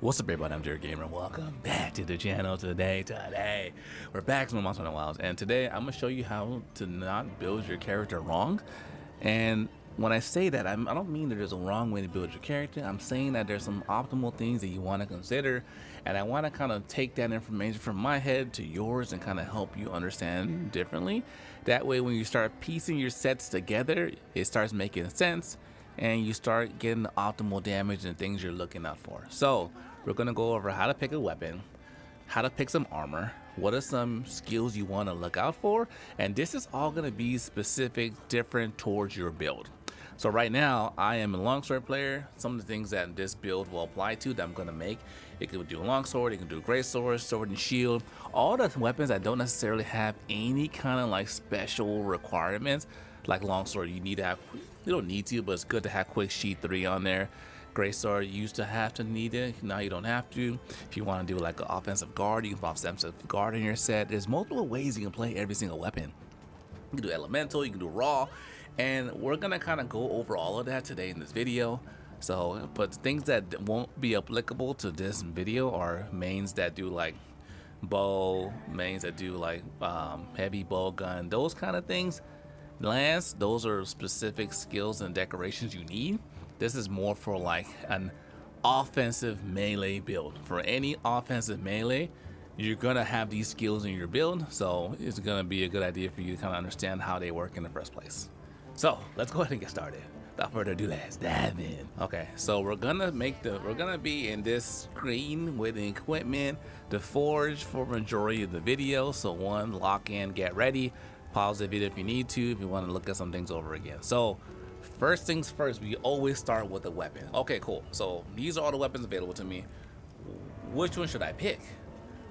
What's up, everybody? I'm Jared Gamer. Welcome back to the channel today. We're back from Monster Hunter Wilds, and today I'm gonna show you how to not build your character wrong. And when I say that, I don't mean that there's a wrong way to build your character. I'm saying that there's some optimal things that you want to consider, and I want to kind of take that information from my head to yours and kind of help you understand differently. That way, when you start piecing your sets together, it starts making sense, and you start getting the optimal damage and things you're looking out for. So we're gonna go over how to pick a weapon, how to pick some armor, what are some skills you want to look out for, and this is all gonna be specific, different towards your build. So right now I am a longsword player. Some of the things that this build will apply to that I'm gonna make, it can do a longsword, it can do a great sword, sword and shield, all the weapons that don't necessarily have any kind of like special requirements. Like longsword, you don't need to, but it's good to have quick sheet 3 on there. Greatsword, you used to have to need it, now you don't have to. If you want to do like an offensive guard, you can put offensive guard in your set. There's multiple ways you can play every single weapon. You can do elemental, you can do raw, and we're gonna kind of go over all of that today in this video. So, but things that won't be applicable to this video are mains that do like bow, mains that do like heavy bow gun, those kind of things. Lance, those are specific skills and decorations you need. This is more for like an offensive melee build. For any offensive melee, you're gonna have these skills in your build, so it's gonna be a good idea for you to kind of understand how they work in the first place. So let's go ahead and get started. Without further ado, let's dive in. Okay, so we're gonna be in this screen with the equipment, the forge for majority of the video. So one, lock in, get ready. Pause the video if you need to, if you want to look at some things over again. So first things first, we always start with a weapon. Okay, cool. So these are all the weapons available to me. Which one should I pick?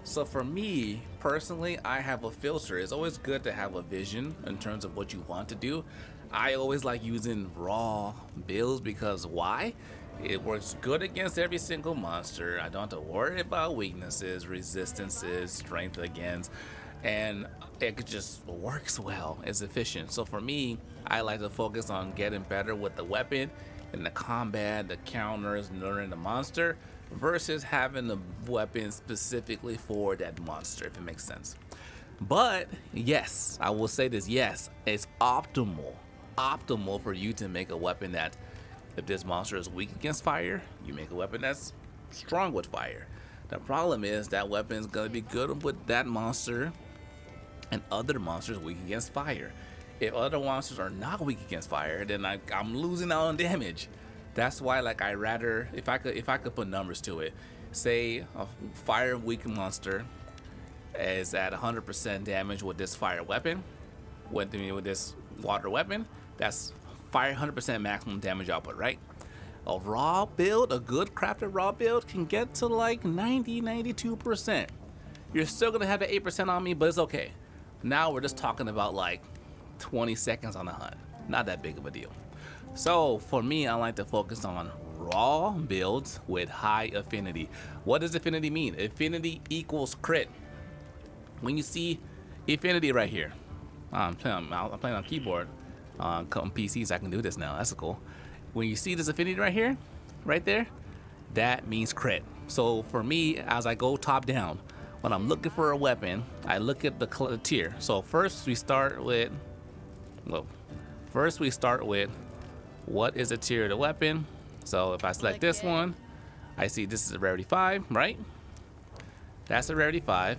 So for me personally, I have a filter. It's always good to have a vision in terms of what you want to do. I always like using raw builds because why? It works good against every single monster. I don't have to worry about weaknesses, resistances, strength against, and it just works well. It's efficient. So for me, I like to focus on getting better with the weapon and the combat, the counters, learning the monster, versus having the weapon specifically for that monster, if it makes sense. But yes, I will say this, yes, it's optimal for you to make a weapon that if this monster is weak against fire, you make a weapon that's strong with fire. The problem is that weapon is going to be good with that monster and other monsters weak against fire. If other monsters are not weak against fire, then I'm losing out on damage. That's why, like, I rather, if I could put numbers to it, say a fire weak monster is at 100% damage with this fire weapon, with this water weapon, that's fire 100% maximum damage output, right? A raw build, a good crafted raw build can get to like 92%. You're still gonna have the 8% on me, but it's okay. Now we're just talking about like 20 seconds on the hunt. Not that big of a deal. So for me, I like to focus on raw builds with high affinity. What does affinity mean? Affinity equals crit. When you see affinity right here, I'm playing on keyboard. On PCs, I can do this now. That's cool. When you see this affinity right here, right there, that means crit. So for me, as I go top down, when I'm looking for a weapon, I look at the tier. So first we start with, what is the tier of the weapon? So if I select this one, I see this is a rarity 5, right? That's a rarity 5.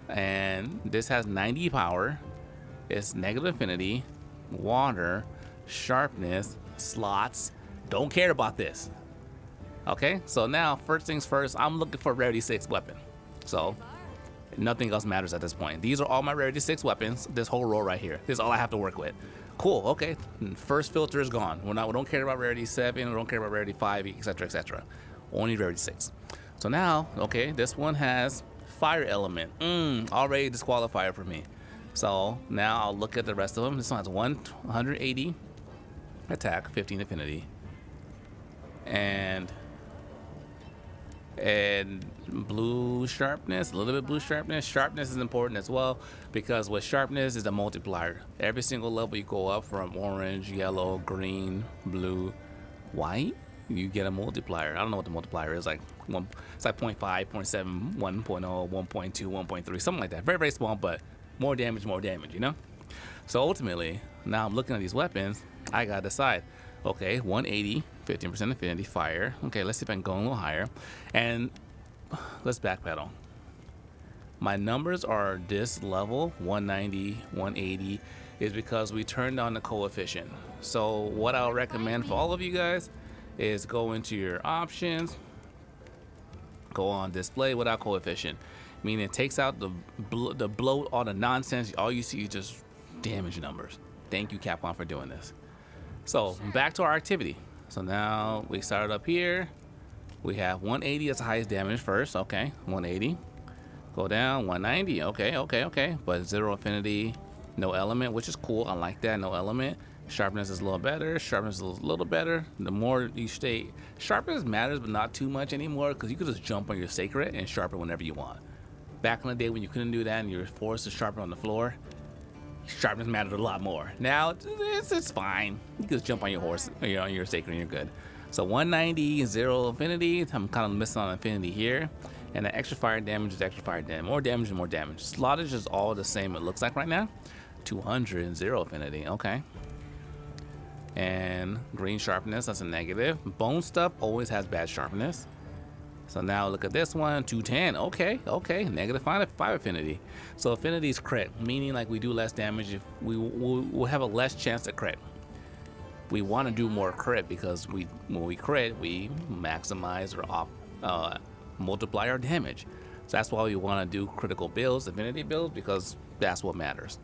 And this has 90 power. It's negative affinity, water, sharpness, slots. Don't care about this. Okay, so now first things first, I'm looking for a rarity 6 weapon. So nothing else matters at this point. These are all my rarity 6 weapons. This whole row right here. This is all I have to work with. Cool. Okay. First filter is gone. We don't care about rarity 7. We don't care about rarity 5, etc., etc. Only rarity 6. So now, okay, this one has fire element. Already disqualifier for me. So now I'll look at the rest of them. This one has 180 attack, 15 affinity, and blue sharpness, a little bit blue sharpness. Sharpness is important as well because with sharpness is a multiplier. Every single level you go up from orange, yellow, green, blue, white, you get a multiplier. I don't know what the multiplier is, like one, it's like 0.5, 0.7, 1.0, 1.2, 1.3, something like that. Very, very small, but more damage, you know? So ultimately, now I'm looking at these weapons, I gotta decide, okay, 180, 15% affinity, fire. Okay, let's see if I can go a little higher. And let's backpedal. My numbers are this level, 190, 180, is because we turned on the coefficient. So what I'll recommend for all of you guys is go into your options, go on display without coefficient, meaning it takes out the bloat, all the nonsense. All you see is just damage numbers. Thank you, Capcom, for doing this. So back to our activity. So now we started up here. We have 180 as the highest damage first. Okay, 180. Go down, 190. Okay. But 0 affinity, no element, which is cool. I like that. No element. Sharpness is a little better. Sharpness is a little better. The more you stay, sharpness matters, but not too much anymore, because you can just jump on your sacred and sharpen whenever you want. Back in the day when you couldn't do that and you were forced to sharpen on the floor, sharpness mattered a lot more. Now it's fine. You can just jump on your horse, on your sacred, and you're good. So 190, 0 affinity. I'm kind of missing on affinity here. And the extra fire damage is extra fire damage. More damage and more damage. Slottage is all the same, it looks like right now. 200 and 0 affinity. Okay. And green sharpness, that's a negative. Bone stuff always has bad sharpness. So now look at this one, 210. Okay. Negative 5 affinity. So affinity is crit, meaning like we do less damage. If we'll have a less chance to crit. We want to do more crit because when we crit, we maximize or multiply our damage. So that's why we want to do critical builds, affinity builds, because that's what matters.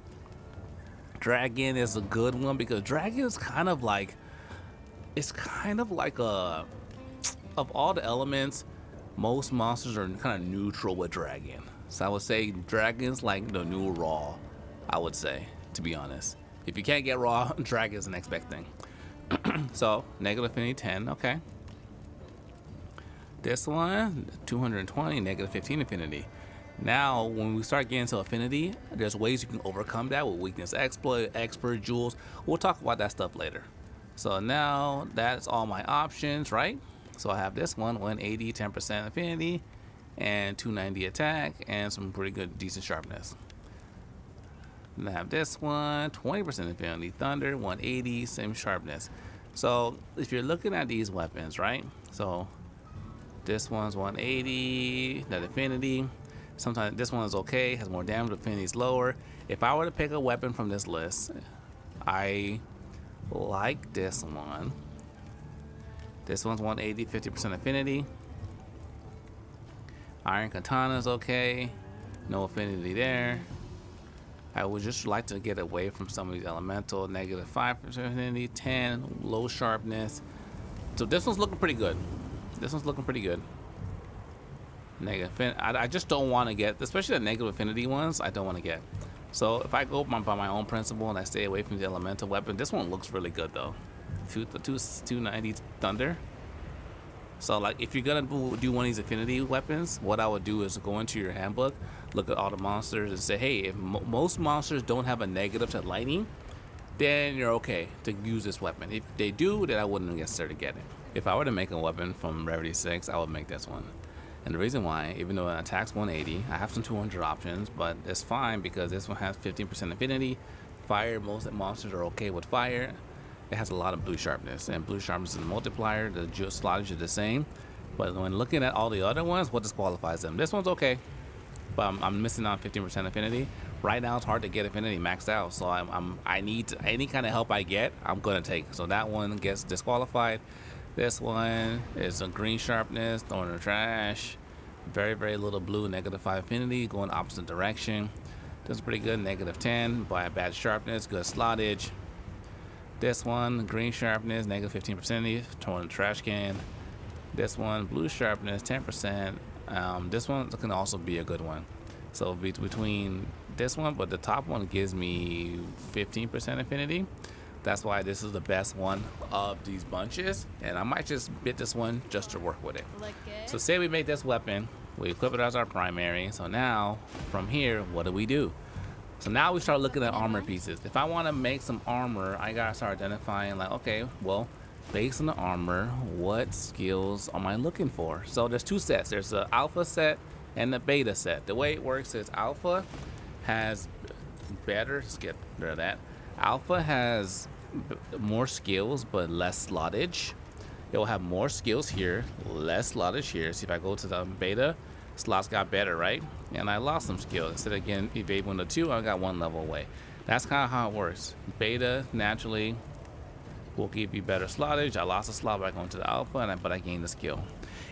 Dragon is a good one because dragon is kind of like, it's kind of like of all the elements, most monsters are kind of neutral with dragon. So I would say dragon's like the new raw, I would say, to be honest. If you can't get raw, dragon is the next big thing. So negative affinity 10, okay. This one, 220, negative 15 affinity. Now, when we start getting to affinity, there's ways you can overcome that with weakness exploit, expert jewels. We'll talk about that stuff later. So now that's all my options, right? So I have this one, 180, 10% affinity, and 290 attack, and some pretty good, decent sharpness. And I have this one, 20% affinity, thunder, 180, same sharpness. So if you're looking at these weapons, right? So this one's 180, that affinity. Sometimes this one is okay, has more damage, affinity is lower. If I were to pick a weapon from this list, I like this one. This one's 180, 50% affinity. Iron Katana is okay, no affinity there. I would just like to get away from some of these elemental, negative 5% affinity, 10, low sharpness. So this one's looking pretty good. Negative, I just don't want to get, especially the negative affinity ones, I don't want to get. So if I go by my own principle and I stay away from the elemental weapon, this one looks really good though. 290 thunder. So like if you're gonna do one of these affinity weapons, what I would do is go into your handbook, look at all the monsters and say, hey, if most monsters don't have a negative to lightning, then you're okay to use this weapon. If they do, then I wouldn't necessarily get it. If I were to make a weapon from Rarity 6, I would make this one. And the reason why, even though it attacks 180, I have some 200 options, but it's fine because this one has 15% affinity. Fire, most monsters are okay with fire. It has a lot of blue sharpness, and blue sharpness is a multiplier. The slottage is the same, but when looking at all the other ones, what disqualifies them? This one's okay, but I'm missing on 15% affinity. Right now, it's hard to get affinity maxed out, so I need any kind of help I get, I'm gonna take. So that one gets disqualified. This one is a green sharpness, throwing in the trash. Very, very little blue, negative 5 affinity, going opposite direction. This is pretty good, negative 10, by bad sharpness, good slottage. This one, green sharpness, negative 15%, throwing in the trash can. This one, blue sharpness, 10%. This one can also be a good one. So between this one, but the top one gives me 15% affinity. That's why this is the best one of these bunches, and I might just bit this one just to work with it. So say we make this weapon, we equip it as our primary. So now from here, what do? So now we start looking at armor pieces. If I want to make some armor, I gotta start identifying like, okay, well, based on the armor, what skills am I looking for? So there's two sets. There's the alpha set and the beta set. The way it works is alpha has better, let's get rid of that. Alpha has more skills but less slottage. It will have more skills here, less slottage here. See if I go to the beta, slots got better, right? And I lost some skills. Instead of getting evade 1 to 2, I got 1 level away. That's kind of how it works. Beta naturally will give you better slottage. I lost a slot by going to the alpha, but I gained the skill.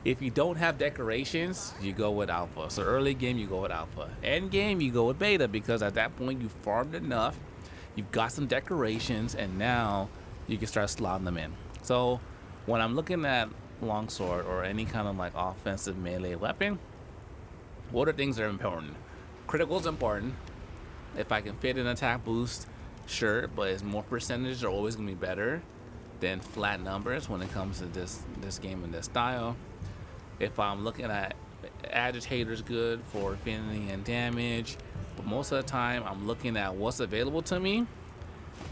If you don't have decorations, you go with alpha. So early game, you go with alpha. End game, you go with beta, because at that point you farmed enough, you've got some decorations, and now you can start slotting them in. So when I'm looking at longsword or any kind of like offensive melee weapon, what are things that are important? Critical is important. If I can fit an attack boost, sure, but it's more percentage are always gonna be better than flat numbers when it comes to this game and this style. If I'm looking at agitators, good for affinity and damage, but most of the time I'm looking at what's available to me,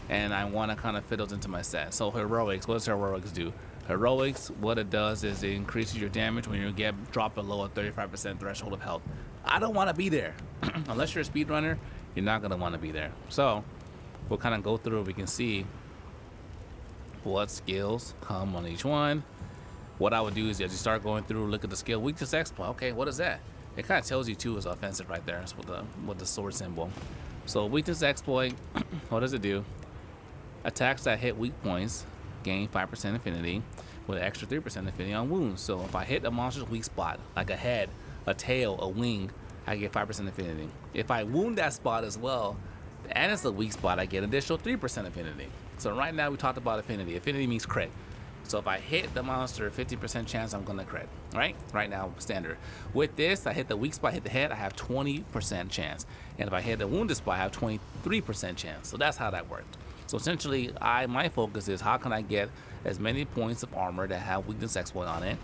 and I want to kind of fit those into my set. So heroics, what does heroics do? Heroics, what it does is it increases your damage when you drop below a 35% threshold of health. I don't want to be there. Unless you're a speedrunner, you're not going to want to be there. So we'll kind of go through, we can see what skills come on each one. What I would do is as you start going through, look at the skill weakness exploit. Okay, what is that? It kind of tells you too is offensive right there. It's with the sword symbol. So weakness exploit, what does it do? Attacks that hit weak points gain 5% affinity with an extra 3% affinity on wounds. So if I hit a monster's weak spot, like a head, a tail, a wing, I get 5% affinity. If I wound that spot as well, and it's a weak spot, I get an additional 3% affinity. So right now we talked about affinity. Affinity means crit. So if I hit the monster, 50% chance I'm gonna crit, right? Right now, standard. With this, I hit the weak spot, hit the head, I have 20% chance. And if I hit the wounded spot, I have 23% chance. So that's how that worked. So essentially, my focus is how can I get as many points of armor that have weakness exploit on it.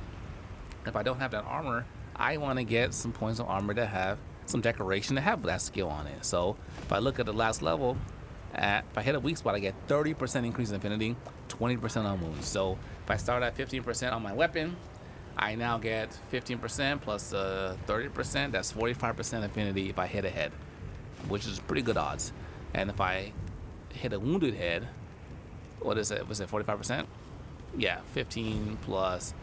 If I don't have that armor, I wanna get some points of armor that have some decoration to have that skill on it. So if I look at the last level, if I hit a weak spot, I get 30% increase in affinity, 20% on wounds. So if I start at 15% on my weapon, I now get 15% plus 30%. That's 45% affinity if I hit a head, which is pretty good odds. And if I hit a wounded head, what is it? Was it 45%? Yeah, 15 plus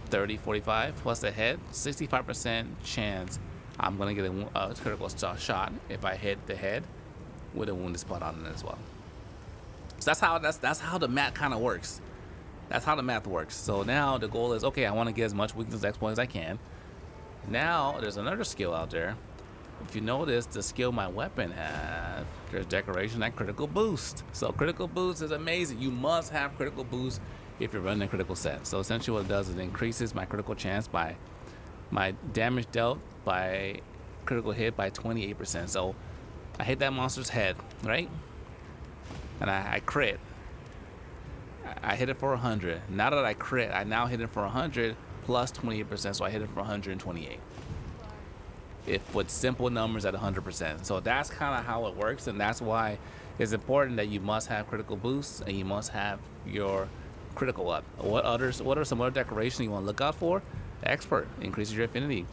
30, 45 plus the head, 65% chance I'm gonna get a critical shot if I hit the head with a wounded spot on it as well. So that's how the math kind of works. That's how the math works. So now the goal is, okay, I want to get as much weakness exploit as I can. Now there's another skill out there. If you notice the skill my weapon has, there's decoration and critical boost. So critical boost is amazing. You must have critical boost if you're running a critical set. So essentially what it does is it increases my critical chance by my damage dealt by critical hit by 28%. So I hit that monster's head, right? And I crit. I hit it for 100. Now that I crit, I now hit it for 100 plus 28%, so I hit it for 128. If with simple numbers at 100%. So that's kind of how it works, and that's why it's important that you must have critical boosts and you must have your critical up. What are some other decorations you want to look out for? Expert increases your affinity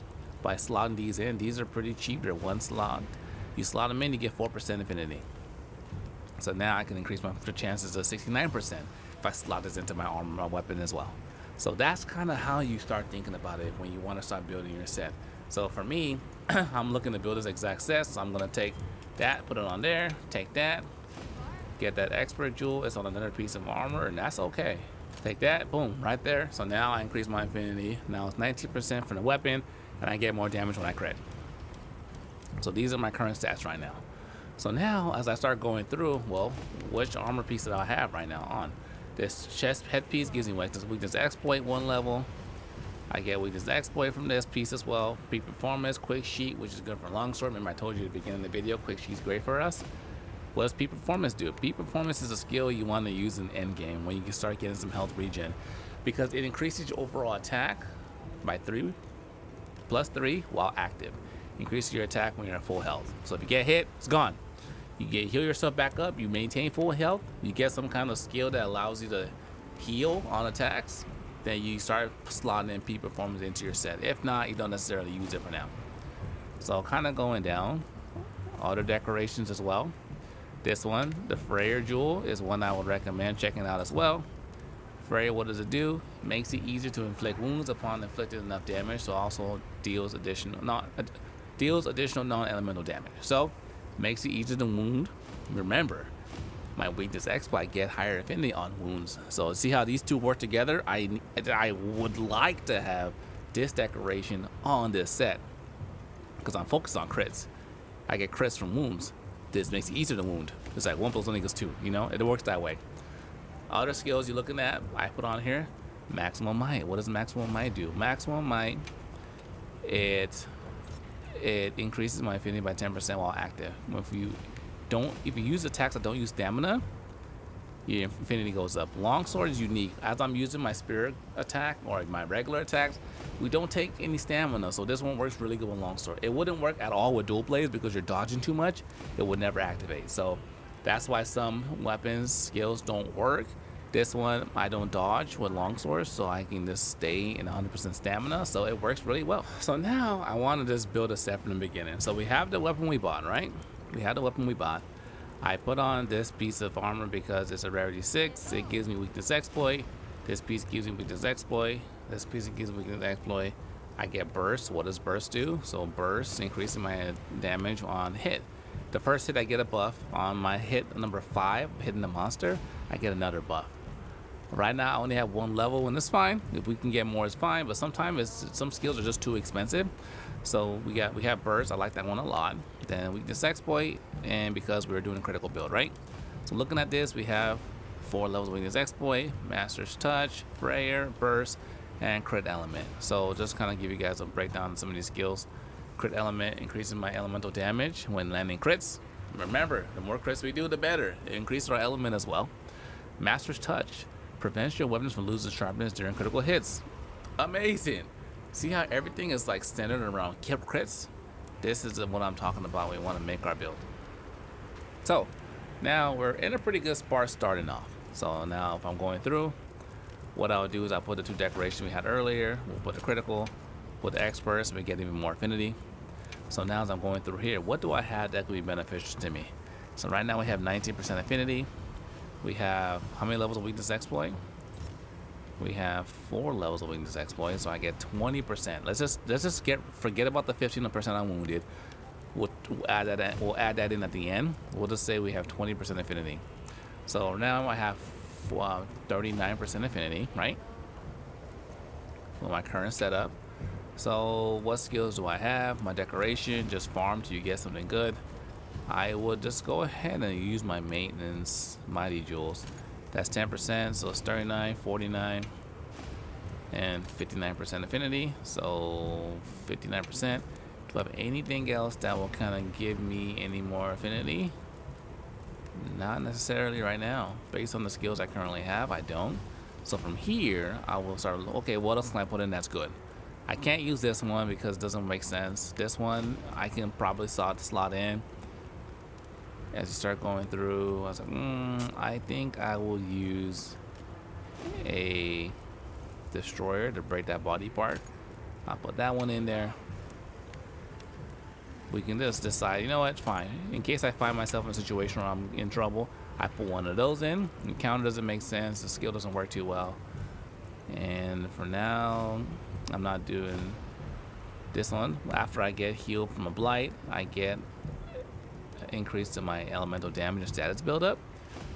by slotting these in. These are pretty cheap. They're one slot. You slot them in, you get 4% affinity. So now I can increase my chances to 69% if I slot this into my armor, my weapon as well. So that's kind of how you start thinking about it when you want to start building your set. So for me, I'm looking to build this exact set. So I'm going to take that, put it on there, take that, get that expert jewel. It's on another piece of armor, and that's okay. Take that, boom, right there. So now I increase my affinity. Now it's 19% from the weapon, and I get more damage when I crit. So these are my current stats right now. So now, as I start going through, well, which armor piece that I have right now on? This chest headpiece gives me weakness exploit 1 level. I get weakness exploit from this piece as well. Peak performance, quick sheet, which is good for longsword. Remember I told you at the beginning of the video, quick sheet's great for us. What does peak performance do? Peak performance is a skill you want to use in end game when you can start getting some health regen, because it increases your overall attack by 3 plus 3 while active. Increases your attack when you're at full health. So if you get hit, it's gone. You heal yourself back up, you maintain full health, you get some kind of skill that allows you to heal on attacks, then you start slotting in P performance into your set. If not, you don't necessarily use it for now. So kind of going down, other decorations as well. This one, the Flayer jewel, is one I would recommend checking out as well. Flayer, what does it do? Makes it easier to inflict wounds upon inflicted enough damage, so also deals additional non-elemental damage. So makes it easier to wound. Remember, my weakness exploit get higher affinity on wounds. So see how these two work together? I would like to have this decoration on this set because I'm focused on crits. I get crits from wounds. This makes it easier to wound. It's like 1 + 1 = 2. You know, it works that way. Other skills you're looking at, I put on here, maximum might. What does maximum might do? Maximum might, it increases my affinity by 10% while active. If you use attacks that don't use stamina, your affinity goes up. Longsword is unique. As I'm using my spirit attack or my regular attacks, we don't take any stamina, so this one works really good with longsword. It wouldn't work at all with dual blades because you're dodging too much. It would never activate. So that's why some weapons skills don't work. This one I don't dodge with longsword, so I can just stay in 100% stamina. So it works really well. So now I want to just build a set from the beginning. So we have the weapon we bought, right? We had the weapon we bought. I put on this piece of armor because it's a rarity 6. It gives me weakness exploit. This piece gives me weakness exploit. This piece gives me weakness exploit. I get burst. What does burst do? So burst increasing my damage on hit. The first hit I get a buff. On my hit number 5, hitting the monster, I get another buff. Right now I only have 1 level and it's fine. If we can get more, it's fine. But sometimes some skills are just too expensive. So we have burst. I like that one a lot. Then weakness exploit, and because we're doing a critical build, right? So looking at this, we have 4 levels of weakness exploit: Master's Touch, Flayer, Burst, and Crit Element. So just kind of give you guys a breakdown of some of these skills. Crit Element increasing my elemental damage when landing crits. Remember, the more crits we do, the better. It increases our element as well. Master's Touch prevents your weapons from losing sharpness during critical hits. Amazing. See how everything is like centered around crits? This is what I'm talking about when we want to make our build. So now we're in a pretty good spot starting off. So now if I'm going through, what I'll do is I'll put the 2 decorations we had earlier. We'll put the critical, put the experts, so we get even more affinity. So now as I'm going through here, what do I have that could be beneficial to me? So right now we have 19% affinity. We have how many levels of weakness exploit? We have 4 levels of weakness exploit, so I get 20%. Let's just forget about the 15% I'm wounded. We'll add that in at the end. We'll just say we have 20% affinity. So now I have 39% affinity, right? With my current setup. So what skills do I have? My decoration, just farm till you get something good. I would just go ahead and use my maintenance mighty jewels. That's 10%, so it's 39, 49, and 59% affinity. So 59%. Do I have anything else that will kind of give me any more affinity? Not necessarily right now. Based on the skills I currently have, I don't. So from here, I will start, okay, what else can I put in that's good? I can't use this one because it doesn't make sense. This one, I can probably slot in. As you start going through, I was like, I think I will use a destroyer to break that body part. I'll put that one in there. We can just decide, you know what, fine. In case I find myself in a situation where I'm in trouble, I put one of those in. The counter doesn't make sense. The skill doesn't work too well. And for now, I'm not doing this one. After I get healed from a blight, I get increase to my elemental damage and status buildup.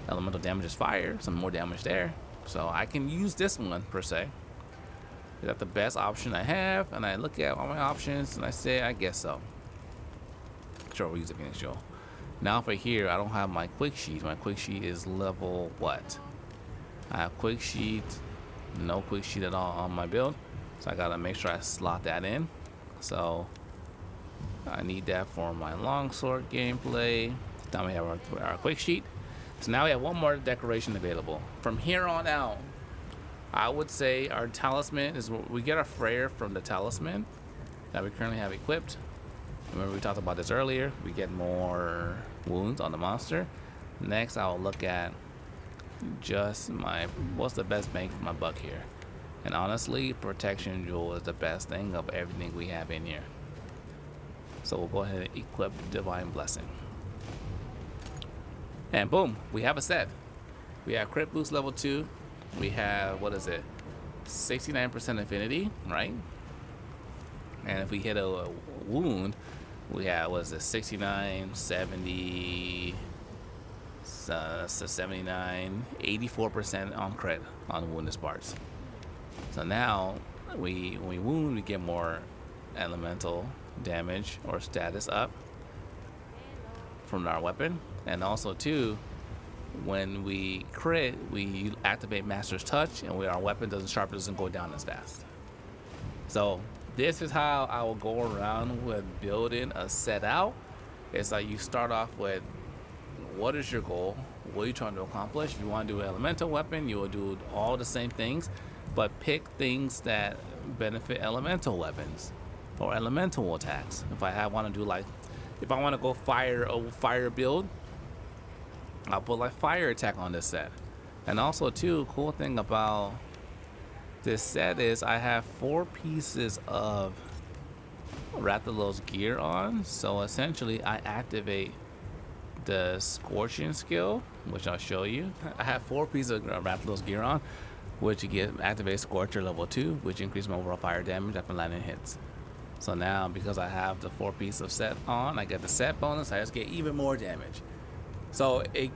Elemental damage is fire, some more damage there. So I can use this one per se. Is that the best option I have? And I look at all my options and I say, I guess so. Sure, we'll use it next show. Now for here, I don't have my quick sheet. My quick sheet is level what? I have quick sheet, no quick sheet at all on my build. So I gotta make sure I slot that in. So I need that for my longsword gameplay. Now we have our quick sheet. So now we have one more decoration available. From here on out, I would say our talisman is we get our Flayer from the talisman that we currently have equipped. Remember we talked about this earlier. We get more wounds on the monster. Next, I'll look at just what's the best bang for my buck here. And honestly, protection jewel is the best thing of everything we have in here. So we'll go ahead and equip divine blessing. And boom, we have a set. We have crit boost level 2. We have, what is it? 69% affinity, right? And if we hit a wound, we have, what is it? 69, 70, 79, 84% on crit on wounded parts. So now when we wound, we get more elemental damage or status up from our weapon. And also too, when we crit, we activate Master's Touch, and our weapon doesn't go down as fast. So this is how I will go around with building a set out. It's like you start off with, what is your goal? What are you trying to accomplish? If you want to do an elemental weapon, you will do all the same things, but pick things that benefit elemental weapons or elemental attacks. If I want to do if I want to go fire build, I'll put like fire attack on this set. And also too, cool thing about this set is I have 4 pieces of Rathalos gear on. So essentially I activate the scorching skill, which I'll show you. I have 4 pieces of Rathalos gear on, which you get activate Scorcher level 2, which increases my overall fire damage after landing hits. So now because I have the 4 pieces of set on, I get the set bonus, I just get even more damage. So it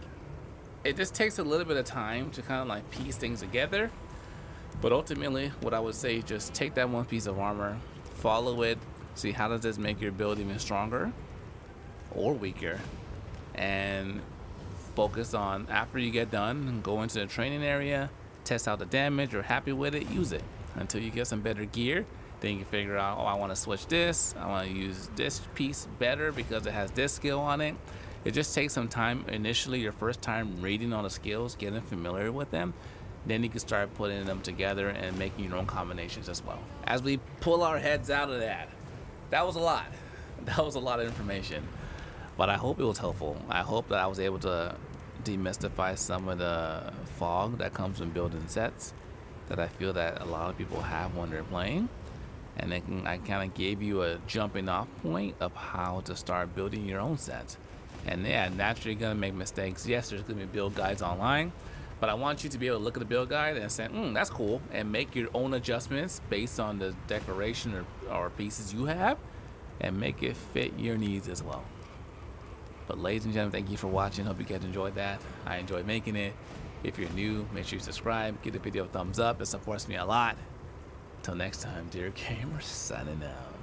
just takes a little bit of time to kind of like piece things together. But ultimately, what I would say is just take that 1 piece of armor, follow it, see how does this make your build even stronger or weaker, and focus on, after you get done, go into the training area, test out the damage, you're happy with it, use it until you get some better gear. Then you can figure out, oh, I want to switch this, I want to use this piece better because it has this skill on it. It just takes some time initially, your first time reading all the skills, getting familiar with them. Then you can start putting them together and making your own combinations as well. As we pull our heads out of that was a lot. That was a lot of information. But I hope it was helpful. I hope that I was able to demystify some of the fog that comes when building sets that I feel that a lot of people have when they're playing. And I kind of gave you a jumping off point of how to start building your own sets. And yeah, naturally you're gonna make mistakes. Yes, there's gonna be build guides online, but I want you to be able to look at the build guide and say, that's cool, and make your own adjustments based on the decoration or pieces you have, and make it fit your needs as well. But ladies and gentlemen, thank you for watching. Hope you guys enjoyed that. I enjoyed making it. If you're new, make sure you subscribe, give the video a thumbs up. It supports me a lot. Until next time, dear gamers, signing out.